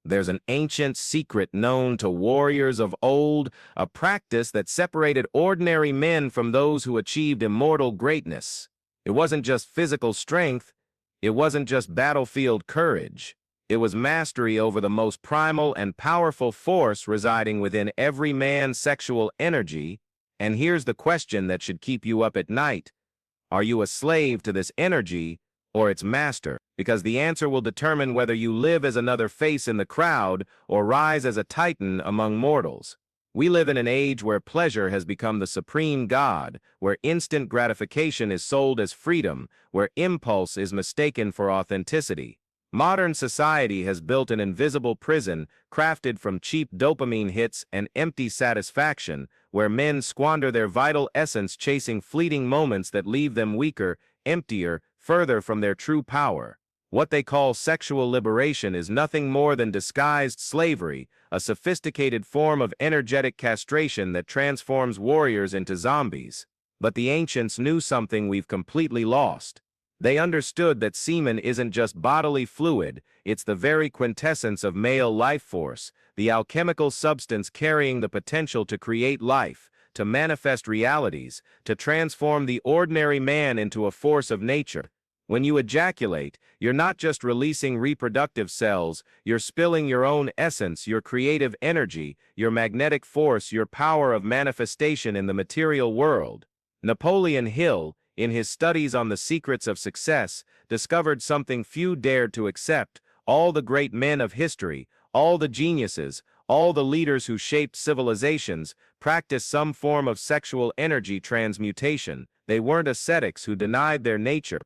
There's an ancient secret known to warriors of old, a practice that separated ordinary men from those who achieved immortal greatness. It wasn't just physical strength, it wasn't just battlefield courage. It was mastery over the most primal and powerful force residing within every man's sexual energy. And here's the question that should keep you up at night. Are you a slave to this energy or its master? Because the answer will determine whether you live as another face in the crowd or rise as a titan among mortals. We live in an age where pleasure has become the supreme god, where instant gratification is sold as freedom, where impulse is mistaken for authenticity. Modern society has built an invisible prison crafted from cheap dopamine hits and empty satisfaction, where men squander their vital essence chasing fleeting moments that leave them weaker, emptier, further from their true power. What they call sexual liberation is nothing more than disguised slavery, a sophisticated form of energetic castration that transforms warriors into zombies. But the ancients knew something we've completely lost. They understood that semen isn't just bodily fluid, it's the very quintessence of male life force, the alchemical substance carrying the potential to create life, to manifest realities, to transform the ordinary man into a force of nature. When you ejaculate, you're not just releasing reproductive cells, you're spilling your own essence, your creative energy, your magnetic force, your power of manifestation in the material world. Napoleon Hill, in his studies on the secrets of success, discovered something few dared to accept. All the great men of history, all the geniuses, all the leaders who shaped civilizations, practiced some form of sexual energy transmutation. They weren't ascetics who denied their nature.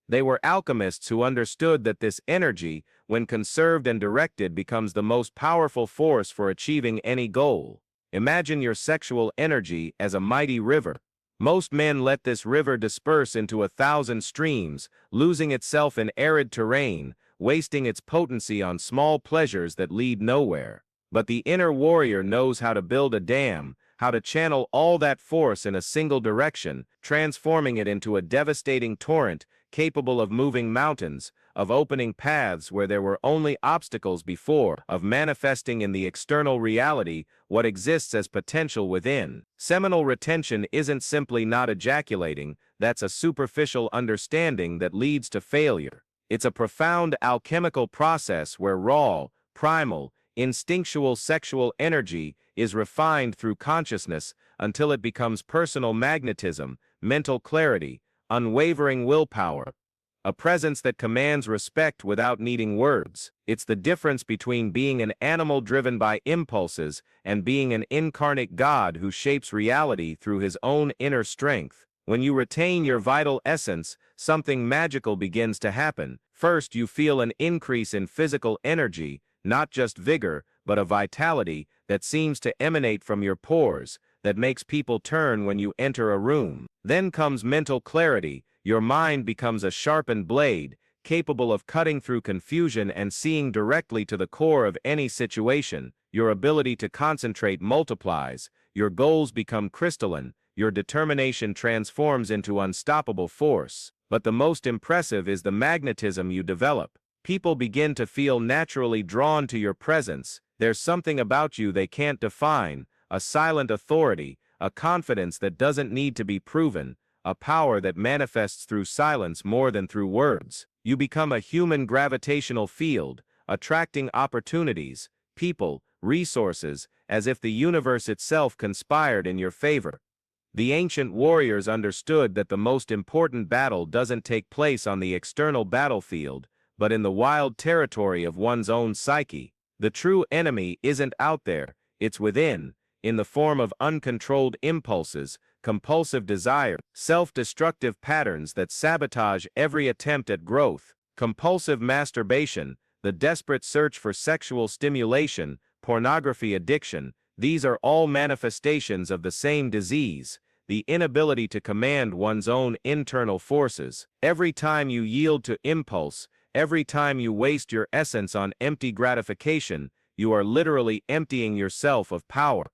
They were alchemists who understood that this energy, when conserved and directed, becomes the most powerful force for achieving any goal. Imagine your sexual energy as a mighty river. Most men let this river disperse into 1,000 streams, losing itself in arid terrain, wasting its potency on small pleasures that lead nowhere. But the inner warrior knows how to build a dam, how to channel all that force in a single direction, transforming it into a devastating torrent, capable of moving mountains, of opening paths where there were only obstacles before, of manifesting in the external reality what exists as potential within. Seminal retention isn't simply not ejaculating, that's a superficial understanding that leads to failure. It's a profound alchemical process where raw, primal, instinctual sexual energy is refined through consciousness until it becomes personal magnetism, mental clarity, unwavering willpower, a presence that commands respect without needing words. It's the difference between being an animal driven by impulses and being an incarnate God who shapes reality through his own inner strength. When you retain your vital essence, something magical begins to happen. First, you feel an increase in physical energy, not just vigor, but a vitality that seems to emanate from your pores, that makes people turn when you enter a room. Then comes mental clarity. Your mind becomes a sharpened blade, capable of cutting through confusion and seeing directly to the core of any situation. Your ability to concentrate multiplies, your goals become crystalline, your determination transforms into unstoppable force. But the most impressive is the magnetism you develop. People begin to feel naturally drawn to your presence. There's something about you they can't define, a silent authority, a confidence that doesn't need to be proven, a power that manifests through silence more than through words. You become a human gravitational field, attracting opportunities, people, resources, as if the universe itself conspired in your favor. The ancient warriors understood that the most important battle doesn't take place on the external battlefield, but in the wild territory of one's own psyche. The true enemy isn't out there, it's within, in the form of uncontrolled impulses, compulsive desire, self-destructive patterns that sabotage every attempt at growth, compulsive masturbation, the desperate search for sexual stimulation, pornography addiction. These are all manifestations of the same disease, the inability to command one's own internal forces. Every time you yield to impulse, every time you waste your essence on empty gratification, you are literally emptying yourself of power.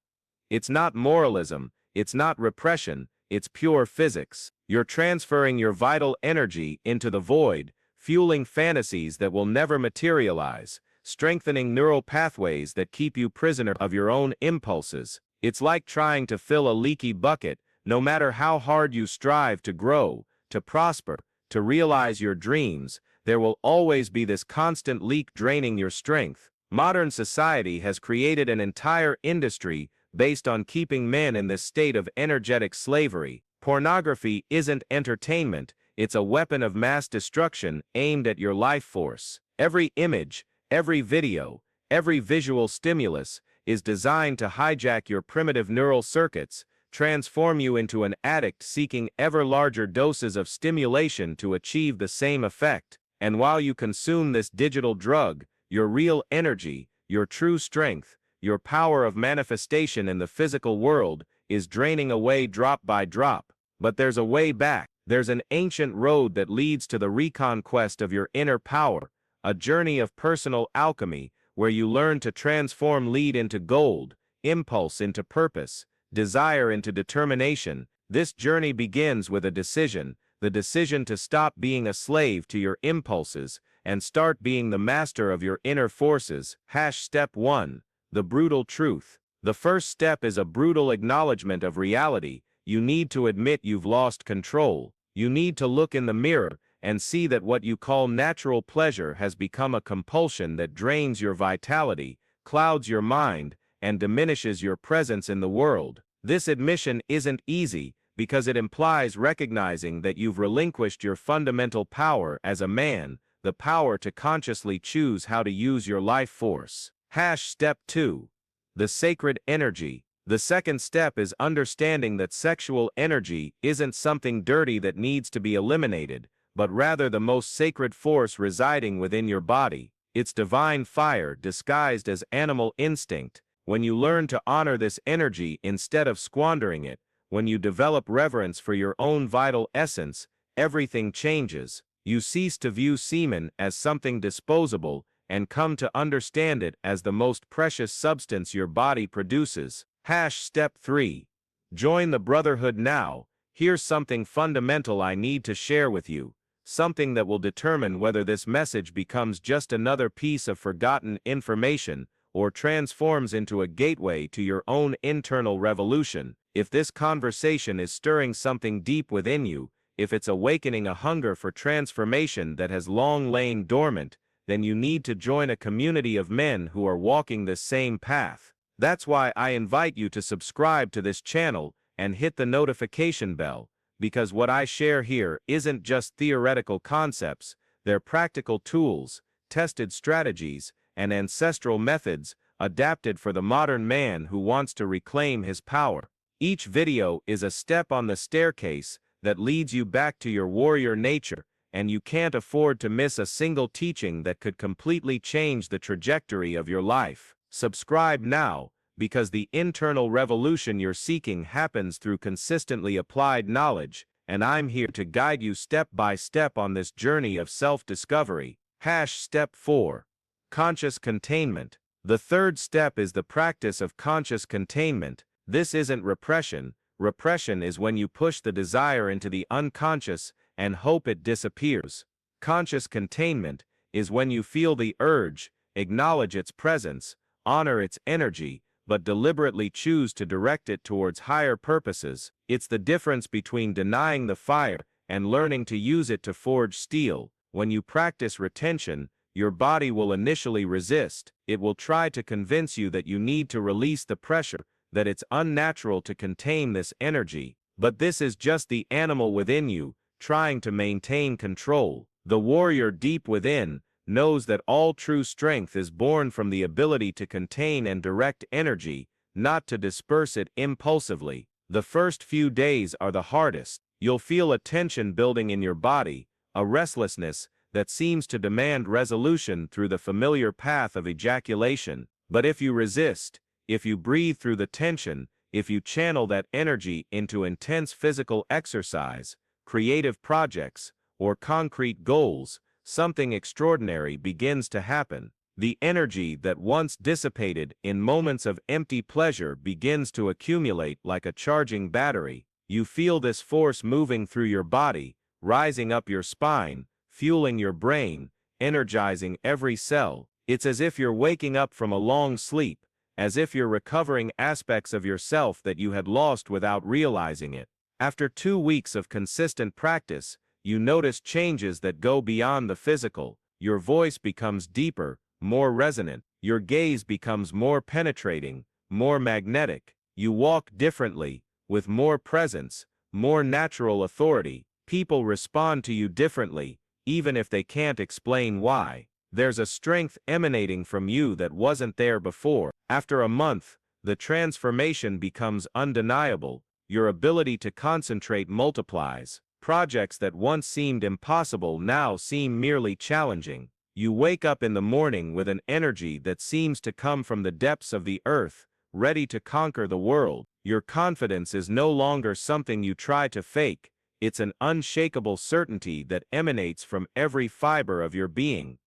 It's not moralism, it's not repression, it's pure physics. You're transferring your vital energy into the void, fueling fantasies that will never materialize, strengthening neural pathways that keep you prisoner of your own impulses. It's like trying to fill a leaky bucket. No matter how hard you strive to grow, to prosper, to realize your dreams, there will always be this constant leak draining your strength. Modern society has created an entire industry based on keeping men in this state of energetic slavery. Pornography isn't entertainment, it's a weapon of mass destruction aimed at your life force. Every image, every video, every visual stimulus is designed to hijack your primitive neural circuits, transform you into an addict seeking ever larger doses of stimulation to achieve the same effect. And while you consume this digital drug, your real energy, your true strength, your power of manifestation in the physical world is draining away drop by drop. But there's a way back. There's an ancient road that leads to the reconquest of your inner power, a journey of personal alchemy where you learn to transform lead into gold, impulse into purpose, desire into determination. This journey begins with a decision, the decision to stop being a slave to your impulses and start being the master of your inner forces. Step 1. The brutal truth. The first step is a brutal acknowledgement of reality. You need to admit you've lost control. You need to look in the mirror and see that what you call natural pleasure has become a compulsion that drains your vitality, clouds your mind, and diminishes your presence in the world. This admission isn't easy because it implies recognizing that you've relinquished your fundamental power as a man, the power to consciously choose how to use your life force. Step 2. The sacred energy. The second step is understanding that sexual energy isn't something dirty that needs to be eliminated, but rather the most sacred force residing within your body. It's divine fire disguised as animal instinct. When you learn to honor this energy instead of squandering it, when you develop reverence for your own vital essence, everything changes. You cease to view semen as something disposable and come to understand it as the most precious substance your body produces. Step 3. Join the brotherhood now. Here's something fundamental I need to share with you, something that will determine whether this message becomes just another piece of forgotten information or transforms into a gateway to your own internal revolution. If this conversation is stirring something deep within you, if it's awakening a hunger for transformation that has long lain dormant, then you need to join a community of men who are walking this same path. That's why I invite you to subscribe to this channel and hit the notification bell, because what I share here isn't just theoretical concepts, they're practical tools, tested strategies, and ancestral methods adapted for the modern man who wants to reclaim his power. Each video is a step on the staircase that leads you back to your warrior nature, and you can't afford to miss a single teaching that could completely change the trajectory of your life. Subscribe now, because the internal revolution you're seeking happens through consistently applied knowledge, and I'm here to guide you step by step on this journey of self-discovery. Step 4. Conscious containment. The third step is the practice of conscious containment. This isn't repression. Repression is when you push the desire into the unconscious and hope it disappears. Conscious containment is when you feel the urge, acknowledge its presence, honor its energy, but deliberately choose to direct it towards higher purposes. It's the difference between denying the fire and learning to use it to forge steel. When you practice retention, your body will initially resist. It will try to convince you that you need to release the pressure, that it's unnatural to contain this energy. But this is just the animal within you, trying to maintain control. The warrior deep within knows that all true strength is born from the ability to contain and direct energy, not to disperse it impulsively. The first few days are the hardest. You'll feel a tension building in your body, a restlessness that seems to demand resolution through the familiar path of ejaculation. But if you resist, if you breathe through the tension, if you channel that energy into intense physical exercise, creative projects, or concrete goals, something extraordinary begins to happen. The energy that once dissipated in moments of empty pleasure begins to accumulate like a charging battery. You feel this force moving through your body, rising up your spine, fueling your brain, energizing every cell. It's as if you're waking up from a long sleep, as if you're recovering aspects of yourself that you had lost without realizing it. After 2 weeks of consistent practice, you notice changes that go beyond the physical. Your voice becomes deeper, more resonant. Your gaze becomes more penetrating, more magnetic. You walk differently, with more presence, more natural authority. People respond to you differently, even if they can't explain why. There's a strength emanating from you that wasn't there before. After a month, the transformation becomes undeniable. Your ability to concentrate multiplies. Projects that once seemed impossible now seem merely challenging. You wake up in the morning with an energy that seems to come from the depths of the earth, ready to conquer the world. Your confidence is no longer something you try to fake. It's an unshakable certainty that emanates from every fiber of your being.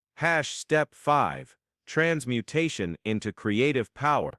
Step 5. Transmutation into creative power.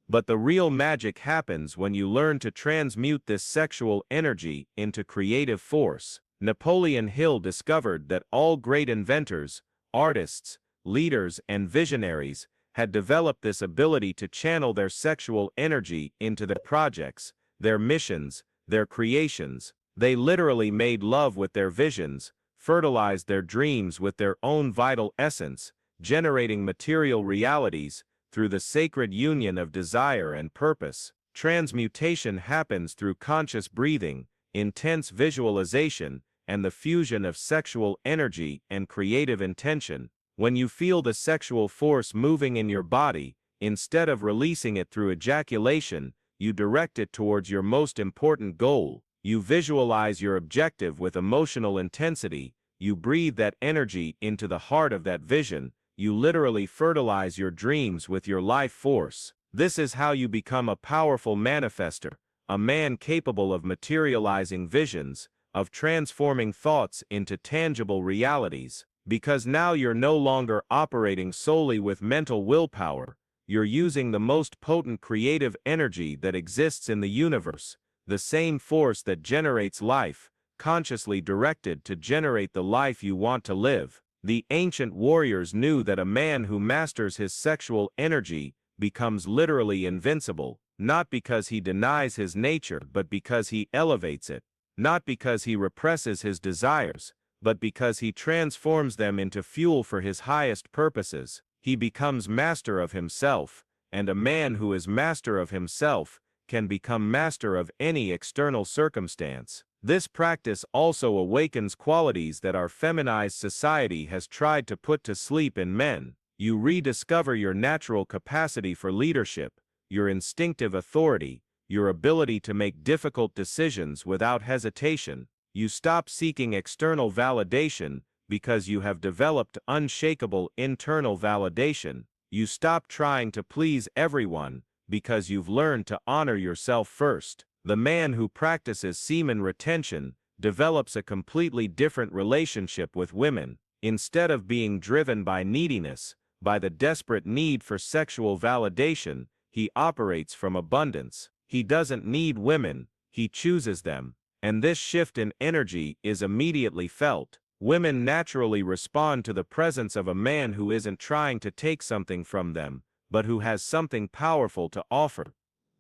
But the real magic happens when you learn to transmute this sexual energy into creative force. Napoleon Hill discovered that all great inventors, artists, leaders, and visionaries had developed this ability to channel their sexual energy into their projects, their missions, their creations. They literally made love with their visions, fertilized their dreams with their own vital essence, generating material realities through the sacred union of desire and purpose. Transmutation happens through conscious breathing, intense visualization, and the fusion of sexual energy and creative intention. When you feel the sexual force moving in your body, instead of releasing it through ejaculation, you direct it towards your most important goal. You visualize your objective with emotional intensity. You breathe that energy into the heart of that vision. You literally fertilize your dreams with your life force. This is how you become a powerful manifester, a man capable of materializing visions, of transforming thoughts into tangible realities. Because now you're no longer operating solely with mental willpower, you're using the most potent creative energy that exists in the universe, the same force that generates life, consciously directed to generate the life you want to live. The ancient warriors knew that a man who masters his sexual energy becomes literally invincible, not because he denies his nature but because he elevates it, not because he represses his desires, but because he transforms them into fuel for his highest purposes. He becomes master of himself, and a man who is master of himself can become master of any external circumstance. This practice also awakens qualities that our feminized society has tried to put to sleep in men. You rediscover your natural capacity for leadership, your instinctive authority, your ability to make difficult decisions without hesitation. You stop seeking external validation because you have developed unshakable internal validation. You stop trying to please everyone because you've learned to honor yourself first. The man who practices semen retention develops a completely different relationship with women. Instead of being driven by neediness, by the desperate need for sexual validation, he operates from abundance. He doesn't need women, he chooses them. And this shift in energy is immediately felt. Women naturally respond to the presence of a man who isn't trying to take something from them, but who has something powerful to offer.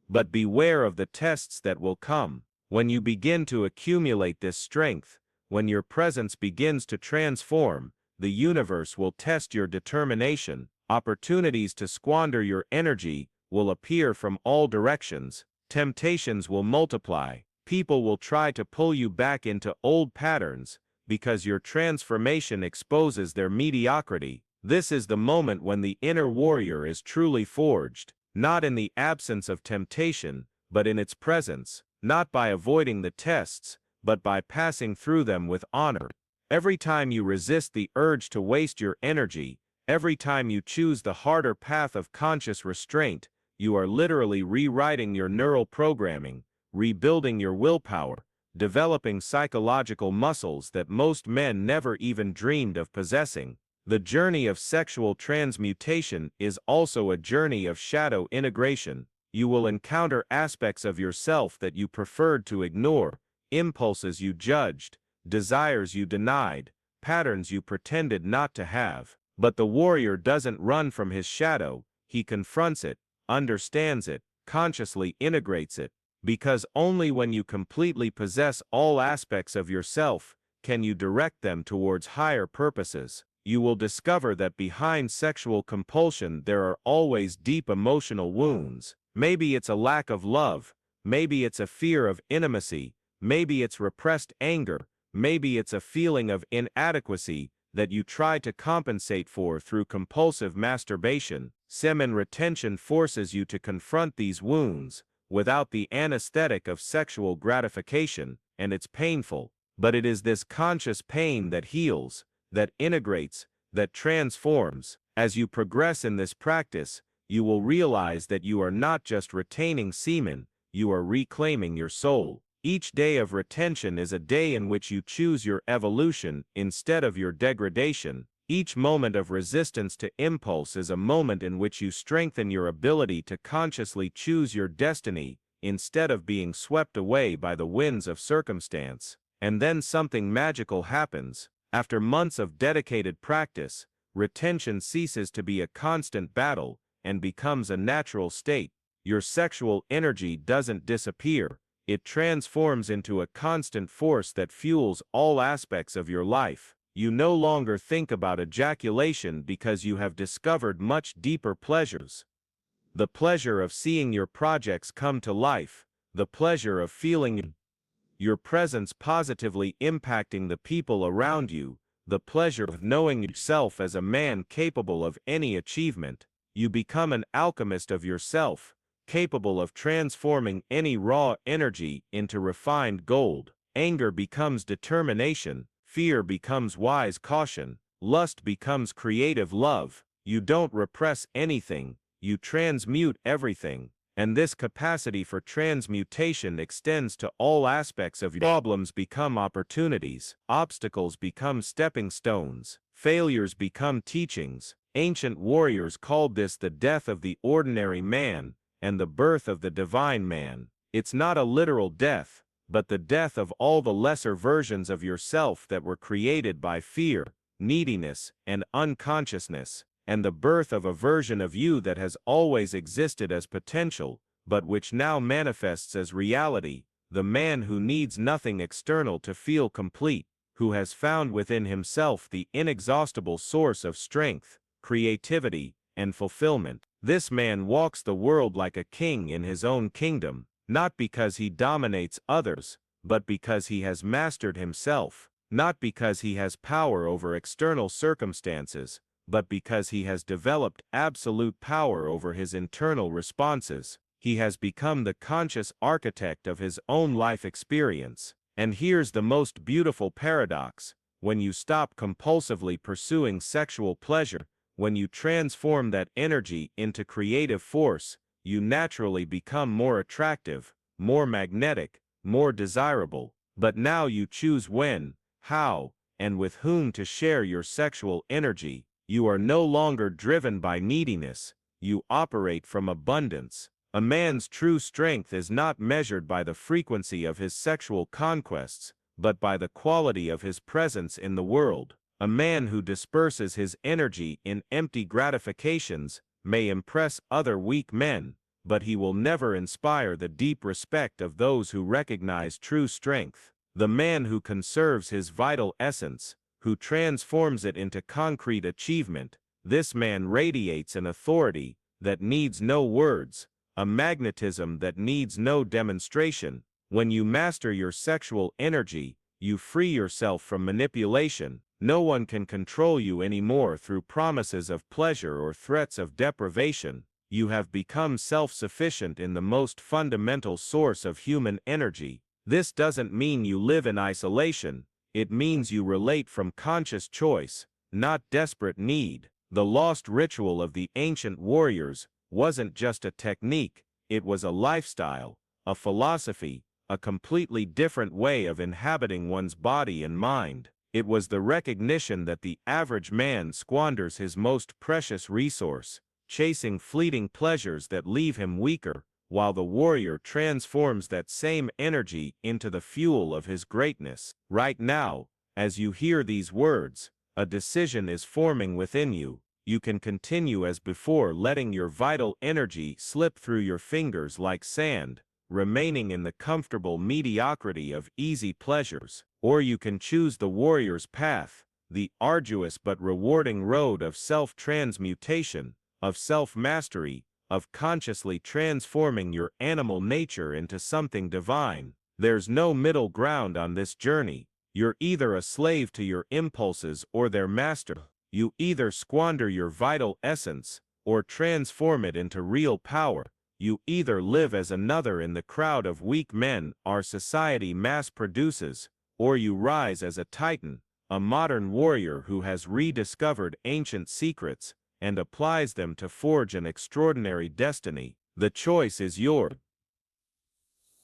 But beware of the tests that will come. When you begin to accumulate this strength, when your presence begins to transform, the universe will test your determination. Opportunities to squander your energy will appear from all directions. Temptations will multiply. People will try to pull you back into old patterns because your transformation exposes their mediocrity. This is the moment when the inner warrior is truly forged, not in the absence of temptation, but in its presence, not by avoiding the tests, but by passing through them with honor. Every time you resist the urge to waste your energy, every time you choose the harder path of conscious restraint, you are literally rewriting your neural programming, rebuilding your willpower, developing psychological muscles that most men never even dreamed of possessing. The journey of sexual transmutation is also a journey of shadow integration. You will encounter aspects of yourself that you preferred to ignore, impulses you judged, desires you denied, patterns you pretended not to have. But the warrior doesn't run from his shadow, he confronts it, understands it, consciously integrates it, because only when you completely possess all aspects of yourself can you direct them towards higher purposes. You will discover that behind sexual compulsion there are always deep emotional wounds. Maybe it's a lack of love, maybe it's a fear of intimacy, maybe it's repressed anger, maybe it's a feeling of inadequacy that you try to compensate for through compulsive masturbation. Semen retention forces you to confront these wounds without the anesthetic of sexual gratification, and it's painful. But it is this conscious pain that heals, that integrates, that transforms. As you progress in this practice, you will realize that you are not just retaining semen, you are reclaiming your soul. Each day of retention is a day in which you choose your evolution instead of your degradation. Each moment of resistance to impulse is a moment in which you strengthen your ability to consciously choose your destiny instead of being swept away by the winds of circumstance. And then something magical happens. After months of dedicated practice, retention ceases to be a constant battle and becomes a natural state. Your sexual energy doesn't disappear. It transforms into a constant force that fuels all aspects of your life. You no longer think about ejaculation because you have discovered much deeper pleasures. The pleasure of seeing your projects come to life, the pleasure of feeling your presence positively impacting the people around you, the pleasure of knowing yourself as a man capable of any achievement. You become an alchemist of yourself, capable of transforming any raw energy into refined gold. Anger becomes determination, fear becomes wise caution, lust becomes creative love. You don't repress anything, you transmute everything. And this capacity for transmutation extends to all aspects of your problems become opportunities, obstacles become stepping stones, failures become teachings. Ancient warriors called this the death of the ordinary man and the birth of the divine man. It's not a literal death, but the death of all the lesser versions of yourself that were created by fear, neediness, and unconsciousness, and the birth of a version of you that has always existed as potential, but which now manifests as reality, the man who needs nothing external to feel complete, who has found within himself the inexhaustible source of strength, creativity, and fulfillment. This man walks the world like a king in his own kingdom, not because he dominates others, but because he has mastered himself, not because he has power over external circumstances, but because he has developed absolute power over his internal responses. He has become the conscious architect of his own life experience. And here's the most beautiful paradox. When you stop compulsively pursuing sexual pleasure, when you transform that energy into creative force, you naturally become more attractive, more magnetic, more desirable. But now you choose when, how, and with whom to share your sexual energy. You are no longer driven by neediness, you operate from abundance. A man's true strength is not measured by the frequency of his sexual conquests, but by the quality of his presence in the world. A man who disperses his energy in empty gratifications may impress other weak men, but he will never inspire the deep respect of those who recognize true strength. The man who conserves his vital essence, who transforms it into concrete achievement, this man radiates an authority that needs no words, a magnetism that needs no demonstration. When you master your sexual energy, you free yourself from manipulation. No one can control you anymore through promises of pleasure or threats of deprivation. You have become self-sufficient in the most fundamental source of human energy. This doesn't mean you live in isolation. It means you relate from conscious choice, not desperate need. The lost ritual of the ancient warriors wasn't just a technique, it was a lifestyle, a philosophy, a completely different way of inhabiting one's body and mind. It was the recognition that the average man squanders his most precious resource, chasing fleeting pleasures that leave him weaker, while the warrior transforms that same energy into the fuel of his greatness. Right now, as you hear these words, A decision is forming within you. You can continue as before, letting your vital energy slip through your fingers like sand, remaining in the comfortable mediocrity of easy pleasures. Or you can choose the warrior's path, the arduous but rewarding road of self-transmutation, of self-mastery, of consciously transforming your animal nature into something divine. There's no middle ground on this journey. You're either a slave to your impulses or their master. You either squander your vital essence or transform it into real power. You either live as another in the crowd of weak men our society mass produces, or you rise as a titan, a modern warrior who has rediscovered ancient secrets and applies them to forge an extraordinary destiny. The choice is yours.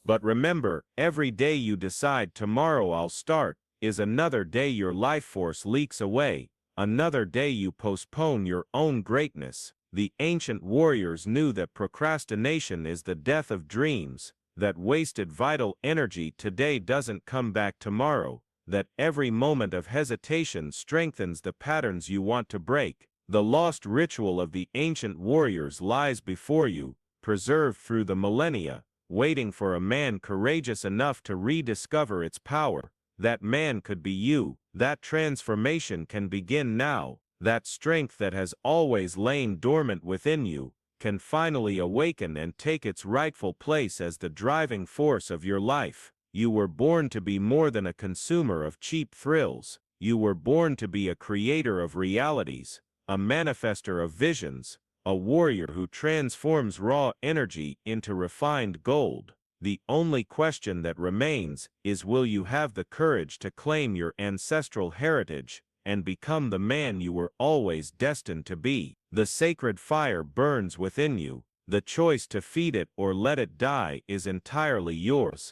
But remember, every day you decide tomorrow I'll start is another day your life force leaks away, another day you postpone your own greatness. The ancient warriors knew that procrastination is the death of dreams, that wasted vital energy today doesn't come back tomorrow, that every moment of hesitation strengthens the patterns you want to break. The lost ritual of the ancient warriors lies before you, preserved through the millennia, waiting for a man courageous enough to rediscover its power. That man could be you. That transformation can begin now. That strength that has always lain dormant within you can finally awaken and take its rightful place as the driving force of your life. You were born to be more than a consumer of cheap thrills. You were born to be a creator of realities, a manifester of visions, a warrior who transforms raw energy into refined gold. The only question that remains is, will you have the courage to claim your ancestral heritage and become the man you were always destined to be? The sacred fire burns within you. The choice to feed it or let it die is entirely yours.